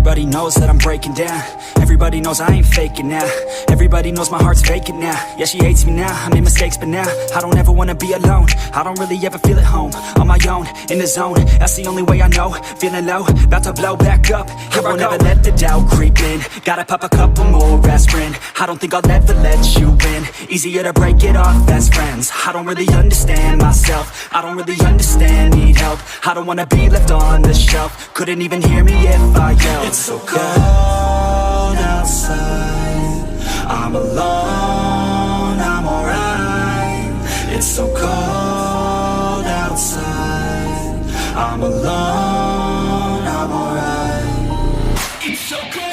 Everybody knows that I'm breaking down. Everybody knows I ain't faking now. Everybody knows my heart's vacant now. Yeah, she hates me now, I made mistakes but now I don't ever wanna be alone. I don't really ever feel at home. On my own, in the zone, that's the only way I know. Feeling low, about to blow back up. Here I never let the doubt creep in. Gotta pop a couple more aspirin. I don't think I'll ever let you in. Easier to break it off best friends. I don't really understand myself. I don't really understand, need help. I don't wanna be left on the shelf. Couldn't even hear me if I yelled. It's so cold outside, I'm alone, I'm alright. It's so cold outside, I'm alone, I'm alright. It's so cold.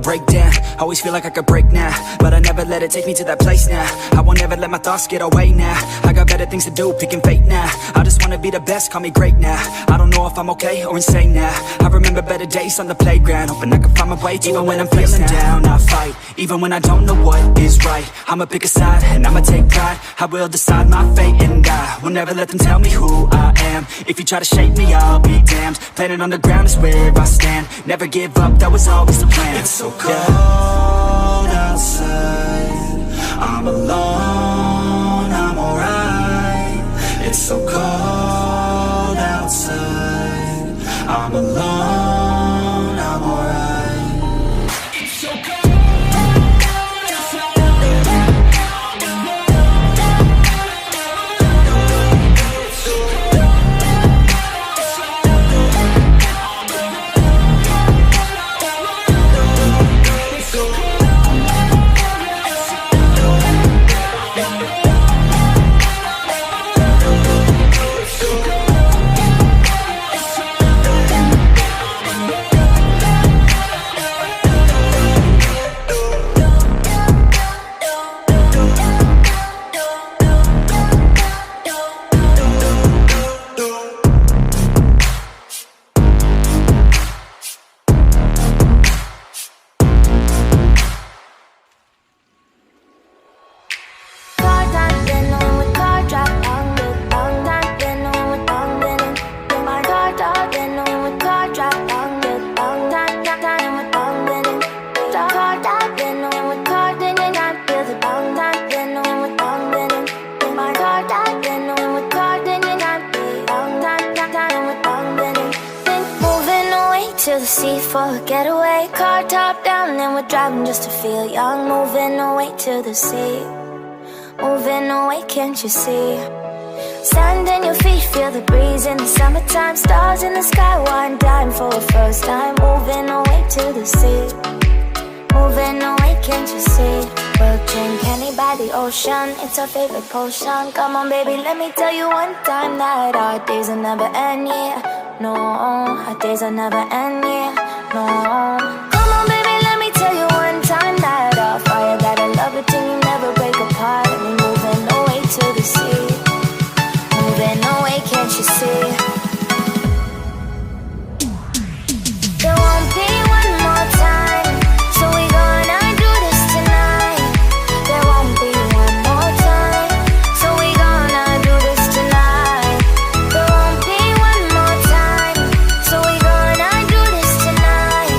Break down, always feel like I could break now, but I never let it take me to that place now. I won't ever let my thoughts get away now. I got better things to do, picking fate now. I just wanna be the best, call me great now. I don't know if I'm okay or insane now. I remember better days on the playground, hoping I can find my way to even when I'm feeling down, I fight, even when I don't know what is right. I'ma pick a side, and I'ma take pride. I will decide my fate, and I will never let them tell me who I am. If you try to shape me, I'll be damned. Planet on the ground is where I stand. Never give up, that was always the plan. It's so cold outside, I'm alone, I'm alright. It's so cold outside, I'm alone, I'm alright. It's so cold. To the sea for a getaway, car top down and we're driving just to feel young. Moving away to the sea, moving away, can't you see? Sand in your feet, feel the breeze in the summertime. Stars in the sky, one dime for a first time. Moving away to the sea, moving away, can't you see? We'll drink honey by the ocean, it's our favorite potion. Come on baby, let me tell you one time that our days will never end, yeah. No, our days will never end, yeah. No. Come on baby, let me tell you one time that our fire got a love it till you never break apart. And we're moving away to the sea, moving away, can't you see? There won't be one more time, so we gonna do this tonight. There won't be one more time, so we gonna do this tonight. There won't be one more time, so we gonna do this tonight.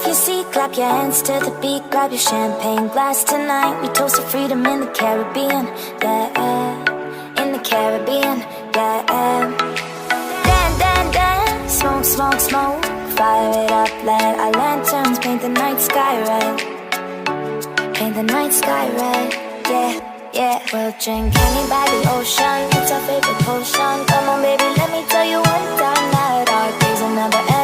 your seat, clap your hands to the beat, grab your champagne glass tonight. We toast to freedom in the Caribbean, yeah, in the Caribbean, yeah. Dance, dance, dance, smoke, smoke, smoke, fire it up, let our lanterns paint the night sky red, paint the night sky red, yeah, yeah. We'll drink honey by the ocean, it's our favorite potion. Come on baby, let me tell you one time that our days will never end.